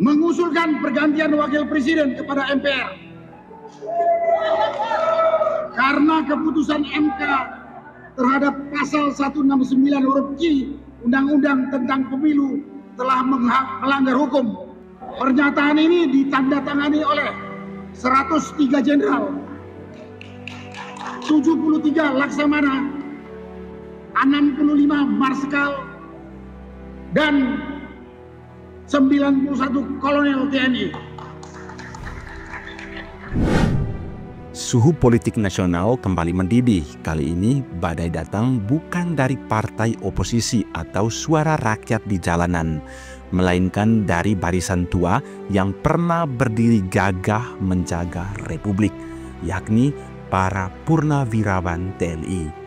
mengusulkan pergantian wakil presiden kepada MPR. Karena keputusan MK terhadap pasal 169 huruf Q Undang-Undang tentang Pemilu telah melanggar hukum. Pernyataan ini ditandatangani oleh 103 jenderal, 73 laksamana, 65 marskal, dan 91 kolonel TNI. Suhu politik nasional kembali mendidih. Kali ini badai datang bukan dari partai oposisi atau suara rakyat di jalanan, melainkan dari barisan tua yang pernah berdiri gagah menjaga Republik, yakni para purnawirawan TNI.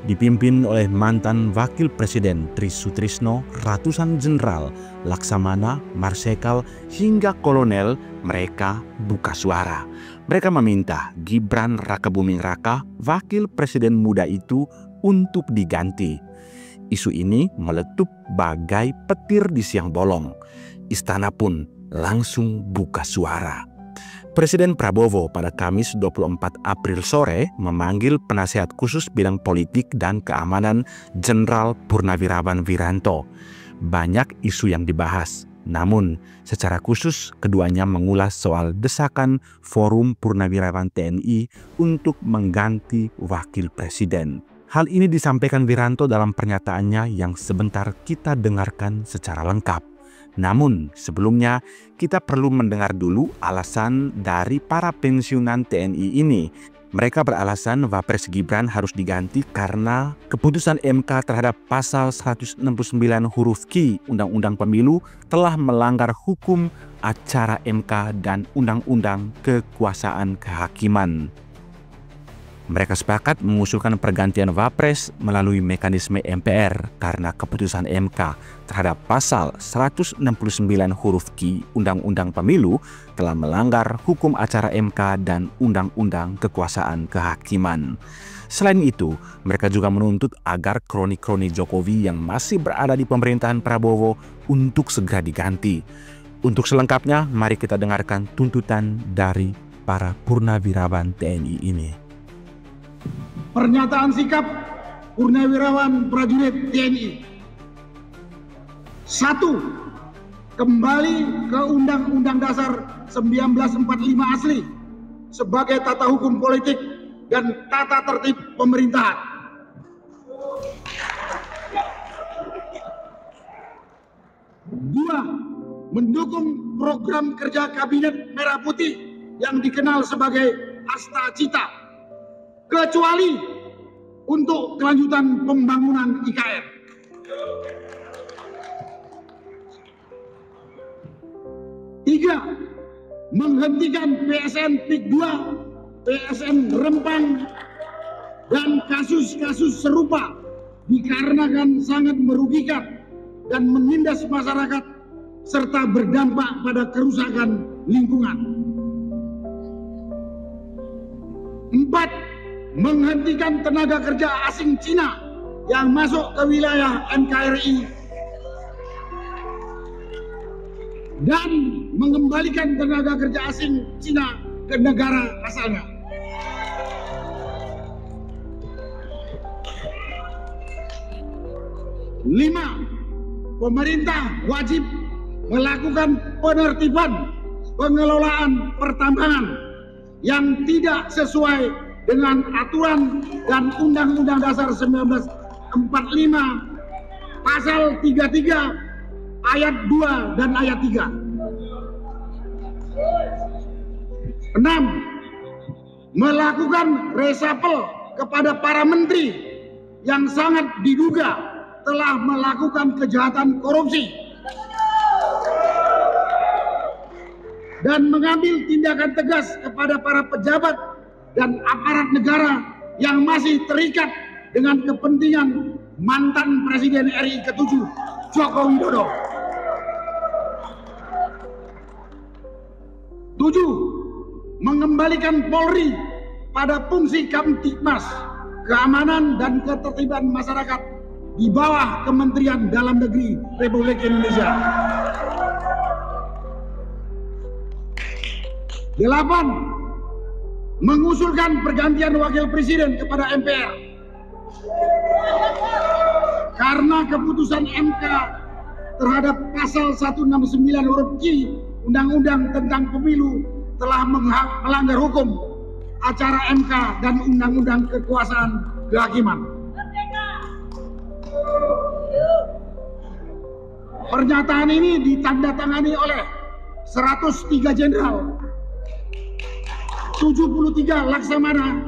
Dipimpin oleh mantan Wakil Presiden Tri Sutrisno, ratusan jenderal, laksamana, marsekal, hingga kolonel, mereka buka suara. Mereka meminta Gibran Rakebuming Raka, Wakil Presiden muda itu, untuk diganti. Isu ini meletup bagai petir di siang bolong. Istana pun langsung buka suara. Presiden Prabowo pada Kamis 24 April sore memanggil penasihat khusus bidang politik dan keamanan Jenderal Purnawirawan Wiranto. Banyak isu yang dibahas, namun secara khusus keduanya mengulas soal desakan Forum Purnawirawan TNI untuk mengganti wakil presiden. Hal ini disampaikan Wiranto dalam pernyataannya yang sebentar kita dengarkan secara lengkap. Namun sebelumnya kita perlu mendengar dulu alasan dari para pensiunan TNI ini. Mereka beralasan Wapres Gibran harus diganti karena keputusan MK terhadap pasal 169 huruf Q Undang-Undang Pemilu telah melanggar hukum acara MK dan Undang-Undang Kekuasaan Kehakiman. Mereka sepakat mengusulkan pergantian Wapres melalui mekanisme MPR karena keputusan MK terhadap pasal 169 huruf Q Undang-Undang Pemilu telah melanggar hukum acara MK dan Undang-Undang Kekuasaan Kehakiman. Selain itu, mereka juga menuntut agar kroni-kroni Jokowi yang masih berada di pemerintahan Prabowo untuk segera diganti. Untuk selengkapnya, mari kita dengarkan tuntutan dari para purnawirawan TNI ini. Pernyataan sikap purnawirawan prajurit TNI. 1. Kembali ke Undang-Undang Dasar 1945 asli sebagai tata hukum politik dan tata tertib pemerintahan. 2. Mendukung program kerja Kabinet Merah Putih yang dikenal sebagai Asta Cita, kecuali untuk kelanjutan pembangunan IKN. 3. Menghentikan PSN PIK 2, PSN Rempang, dan kasus-kasus serupa dikarenakan sangat merugikan dan menindas masyarakat serta berdampak pada kerusakan lingkungan. 4. Menghentikan tenaga kerja asing Cina yang masuk ke wilayah NKRI dan mengembalikan tenaga kerja asing Cina ke negara asalnya. 5. Pemerintah wajib melakukan penertiban pengelolaan pertambangan yang tidak sesuai dengan aturan dan Undang-Undang Dasar 1945 pasal 33 ayat 2 dan ayat 3. 6. Melakukan resapel kepada para menteri yang sangat diduga telah melakukan kejahatan korupsi dan mengambil tindakan tegas kepada para pejabat dan aparat negara yang masih terikat dengan kepentingan mantan Presiden RI ke-7 Joko Widodo. 7. Mengembalikan Polri pada fungsi Kamtibmas, keamanan dan ketertiban masyarakat di bawah Kementerian Dalam Negeri Republik Indonesia. 8. Mengusulkan pergantian wakil presiden kepada MPR. Karena keputusan MK terhadap pasal 169 huruf Q Undang-Undang tentang Pemilu telah melanggar hukum acara MK dan Undang-Undang Kekuasaan Kehakiman. Pernyataan ini ditandatangani oleh 103 jenderal, 73 laksamana,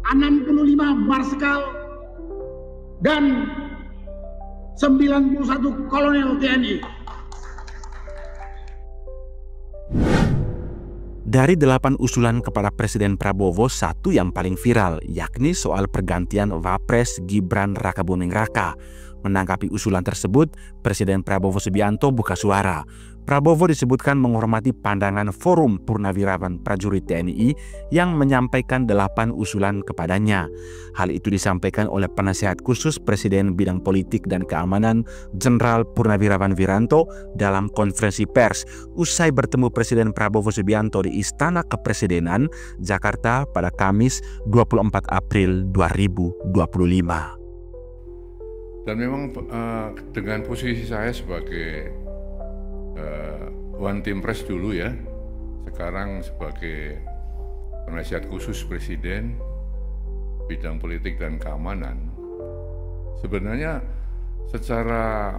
65 marskal, dan 91 kolonel TNI. Dari 8 usulan kepada Presiden Prabowo, satu yang paling viral, yakni soal pergantian Wapres Gibran Rakabuming Raka. Menanggapi usulan tersebut, Presiden Prabowo Subianto buka suara. Prabowo disebutkan menghormati pandangan Forum Purnawirawan Prajurit TNI yang menyampaikan 8 usulan kepadanya. Hal itu disampaikan oleh Penasihat Khusus Presiden Bidang Politik dan Keamanan Jenderal Purnawirawan Wiranto dalam konferensi pers usai bertemu Presiden Prabowo Subianto di Istana Kepresidenan, Jakarta pada Kamis 24 April 2025. Dan memang dengan posisi saya sebagai One Team Press dulu ya, sekarang sebagai penasihat khusus Presiden bidang politik dan keamanan, sebenarnya secara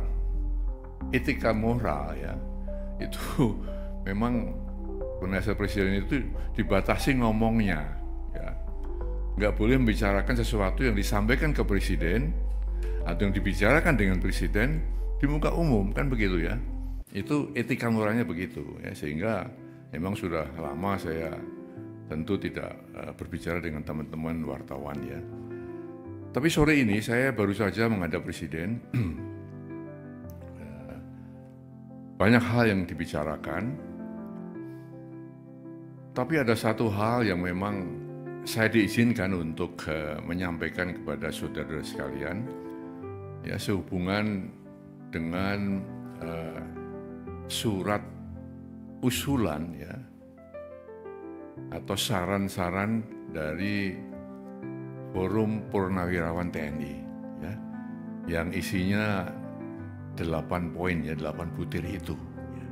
etika moral ya, itu memang penasihat Presiden itu dibatasi ngomongnya ya, nggak boleh membicarakan sesuatu yang disampaikan ke Presiden atau yang dibicarakan dengan Presiden di muka umum, kan begitu ya. Itu etika moralnya begitu ya, sehingga memang sudah lama saya tentu tidak berbicara dengan teman-teman wartawan ya. Tapi sore ini saya baru saja menghadap Presiden. Banyak hal yang dibicarakan, tapi ada satu hal yang memang saya diizinkan untuk menyampaikan kepada saudara sekalian, ya, sehubungan dengan surat usulan ya atau saran-saran dari Forum Purnawirawan TNI ya, yang isinya 8 poin ya, 8 butir itu ya.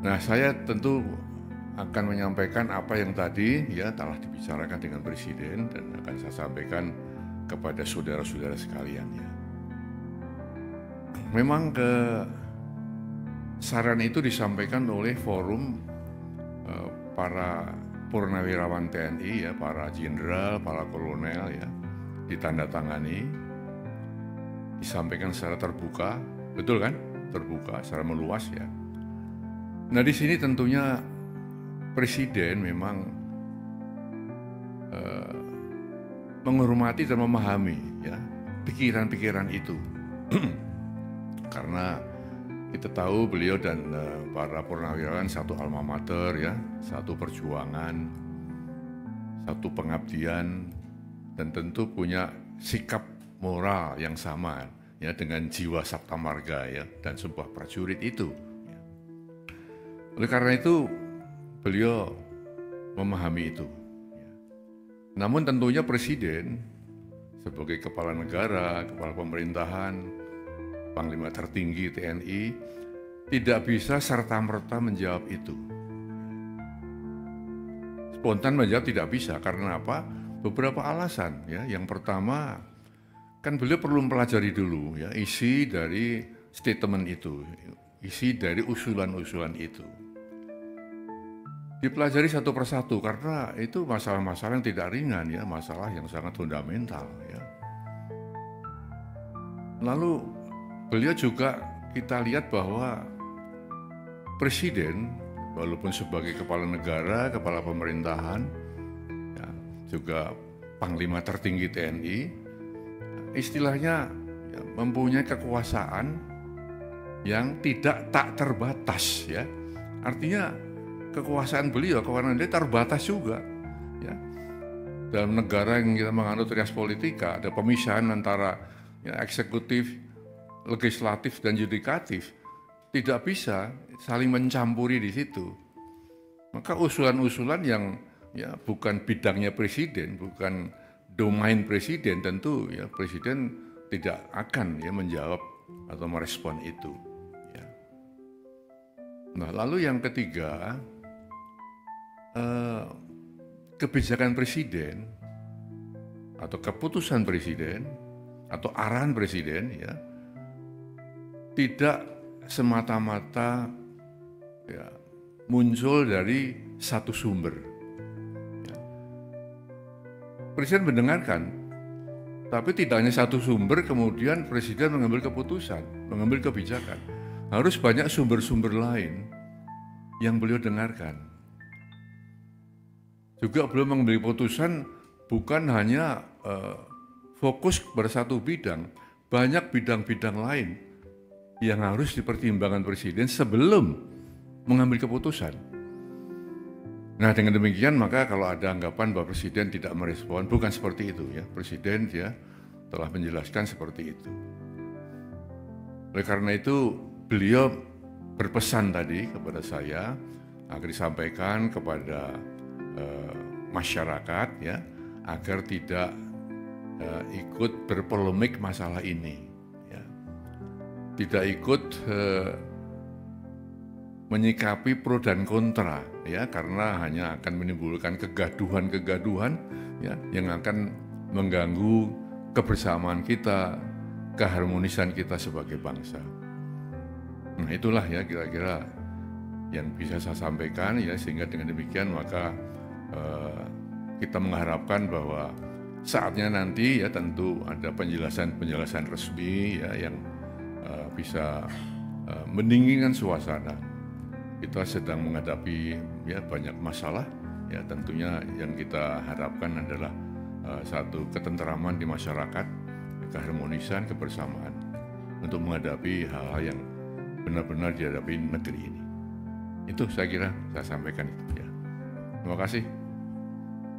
Nah, saya tentu akan menyampaikan apa yang tadi ya telah dibicarakan dengan Presiden dan akan saya sampaikan kepada saudara-saudara sekalian ya. Memang saran itu disampaikan oleh forum para purnawirawan TNI ya, para jenderal, para kolonel ya, ditandatangani, disampaikan secara terbuka, betul kan? Terbuka, secara meluas ya. Nah, di sini tentunya Presiden memang menghormati dan memahami ya pikiran-pikiran itu. Karena kita tahu beliau dan para purnawirawan satu alma mater ya, satu perjuangan, satu pengabdian, dan tentu punya sikap moral yang sama ya dengan jiwa sabta marga ya dan sebuah prajurit itu. Ya. Oleh karena itu beliau memahami itu. Namun tentunya Presiden sebagai kepala negara, kepala pemerintahan, Panglima tertinggi TNI tidak bisa serta-merta menjawab itu. Spontan menjawab tidak bisa, karena apa? Beberapa alasan ya. Yang pertama, kan beliau perlu mempelajari dulu ya isi dari statement itu, isi dari usulan-usulan itu. Dipelajari satu persatu karena itu masalah-masalah yang tidak ringan ya, masalah yang sangat fundamental ya. Lalu beliau juga kita lihat bahwa Presiden walaupun sebagai kepala negara, kepala pemerintahan ya, juga Panglima tertinggi TNI, istilahnya ya, mempunyai kekuasaan yang tak terbatas ya. Artinya kekuasaan beliau, kewenangan dia terbatas juga. Ya. Dalam negara yang kita menganut res politika, ada pemisahan antara ya, eksekutif, legislatif, dan yudikatif. tidak bisa saling mencampuri di situ. Maka usulan-usulan yang ya bukan bidangnya presiden, bukan domain presiden, tentu ya presiden tidak akan ya menjawab atau merespon itu. Ya. Nah, lalu yang ketiga, kebijakan presiden atau keputusan presiden atau arahan presiden ya tidak semata-mata ya, muncul dari satu sumber. Ya. Presiden mendengarkan, tapi tidak hanya satu sumber kemudian presiden mengambil keputusan, mengambil kebijakan. Harus banyak sumber-sumber lain yang beliau dengarkan. Juga beliau mengambil keputusan bukan hanya fokus pada satu bidang, banyak bidang-bidang lain yang harus dipertimbangkan presiden sebelum mengambil keputusan. Nah, dengan demikian maka kalau ada anggapan bahwa presiden tidak merespon, bukan seperti itu ya. Presiden ya telah menjelaskan seperti itu. Oleh karena itu beliau berpesan tadi kepada saya agar disampaikan kepada masyarakat ya agar tidak ikut berpolemik masalah ini. Tidak ikut menyikapi pro dan kontra ya karena hanya akan menimbulkan kegaduhan-kegaduhan ya yang akan mengganggu kebersamaan kita, keharmonisan kita sebagai bangsa. Nah, itulah ya kira-kira yang bisa saya sampaikan ya, sehingga dengan demikian maka kita mengharapkan bahwa saatnya nanti ya tentu ada penjelasan-penjelasan resmi ya yang bisa mendinginkan suasana. Kita sedang menghadapi ya banyak masalah ya, tentunya yang kita harapkan adalah satu ketentraman di masyarakat, keharmonisan, kebersamaan untuk menghadapi hal-hal yang benar-benar dihadapi negeri ini. Itu saya kira saya sampaikan itu ya. Terima kasih.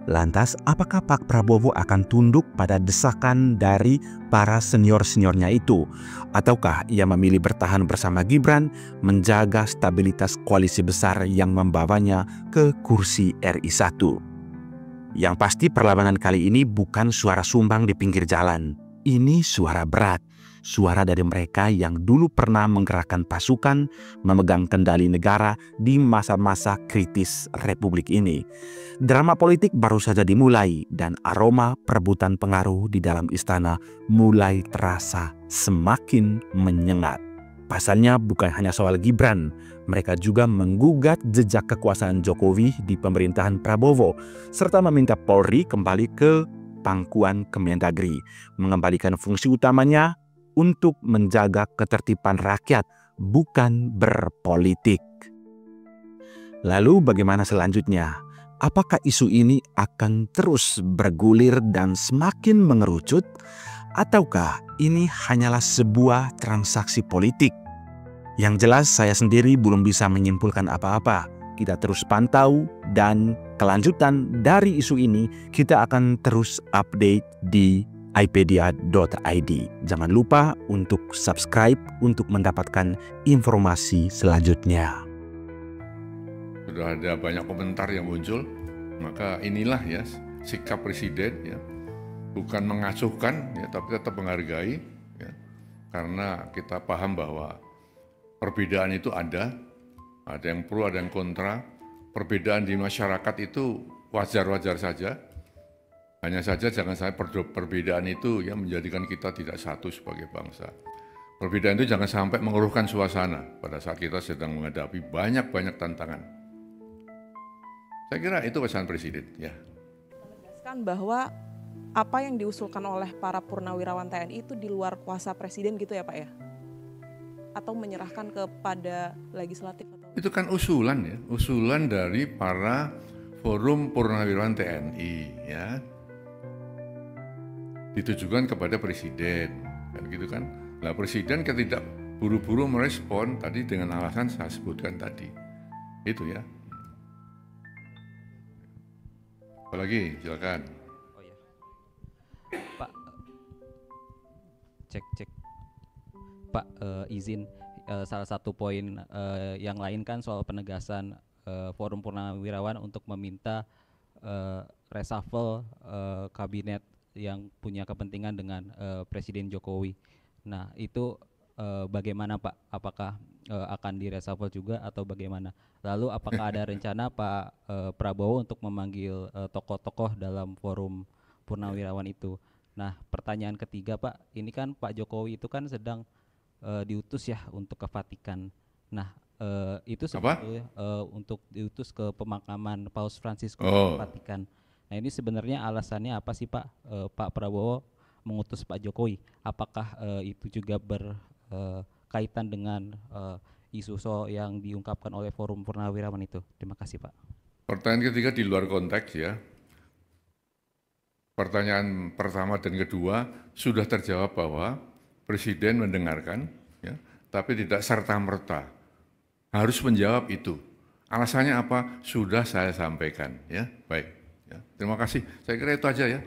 Lantas, apakah Pak Prabowo akan tunduk pada desakan dari para senior-seniornya itu? Ataukah ia memilih bertahan bersama Gibran, menjaga stabilitas koalisi besar yang membawanya ke kursi RI 1? Yang pasti perlawanan kali ini bukan suara sumbang di pinggir jalan. Ini suara berat. Suara dari mereka yang dulu pernah menggerakkan pasukan, memegang kendali negara di masa-masa kritis Republik ini. Drama politik baru saja dimulai dan aroma perebutan pengaruh di dalam istana mulai terasa semakin menyengat. Pasalnya bukan hanya soal Gibran, mereka juga menggugat jejak kekuasaan Jokowi di pemerintahan Prabowo, serta meminta Polri kembali ke pangkuan Kemendagri, mengembalikan fungsi utamanya untuk menjaga ketertiban rakyat, bukan berpolitik. Lalu bagaimana selanjutnya? Apakah isu ini akan terus bergulir dan semakin mengerucut? Ataukah ini hanyalah sebuah transaksi politik? Yang jelas saya sendiri belum bisa menyimpulkan apa-apa. Kita terus pantau dan kelanjutan dari isu ini kita akan terus update di ipedia.id. Jangan lupa untuk subscribe untuk mendapatkan informasi selanjutnya. Sudah ada banyak komentar yang muncul, maka inilah ya sikap presiden ya, bukan mengacuhkan ya, tapi tetap menghargai ya, karena kita paham bahwa perbedaan itu ada yang pro, ada yang kontra. Perbedaan di masyarakat itu wajar-wajar saja. Hanya saja jangan sampai perbedaan itu ya menjadikan kita tidak satu sebagai bangsa. Perbedaan itu jangan sampai mengeruhkan suasana pada saat kita sedang menghadapi banyak-banyak tantangan. Saya kira itu pesan presiden ya. Menegaskan bahwa apa yang diusulkan oleh para purnawirawan TNI itu di luar kuasa presiden gitu ya Pak ya? Atau menyerahkan kepada legislatif? Atau... Itu kan usulan ya, usulan dari para forum purnawirawan TNI ya. Ditujukan kepada presiden, kan gitu kan. Nah presiden tidak buru-buru merespon tadi dengan alasan saya sebutkan tadi, itu ya. Apalagi, silakan. Oh ya, Pak, cek. Pak, izin salah satu poin yang lain kan soal penegasan Forum Purnawirawan untuk meminta reshuffle kabinet yang punya kepentingan dengan Presiden Jokowi. Nah, itu bagaimana Pak? Apakah akan di-reshuffle juga atau bagaimana? Lalu apakah ada rencana Pak Prabowo untuk memanggil tokoh-tokoh dalam Forum Purnawirawan itu? Nah, pertanyaan ketiga Pak, ini kan Pak Jokowi itu kan sedang diutus ya untuk ke Vatikan. Nah, itu sebetulnya untuk diutus ke pemakaman Paus Fransiskus ke Vatikan. Nah, ini sebenarnya alasannya apa sih Pak? Pak Prabowo mengutus Pak Jokowi. Apakah itu juga berkaitan dengan isu yang diungkapkan oleh Forum Purnawirawan itu? Terima kasih Pak. Pertanyaan ketiga di luar konteks ya. Pertanyaan pertama dan kedua sudah terjawab bahwa Presiden mendengarkan, ya, tapi tidak serta-merta harus menjawab itu. Alasannya apa? Sudah saya sampaikan, ya. Baik. Ya. Terima kasih. Saya kira itu aja ya.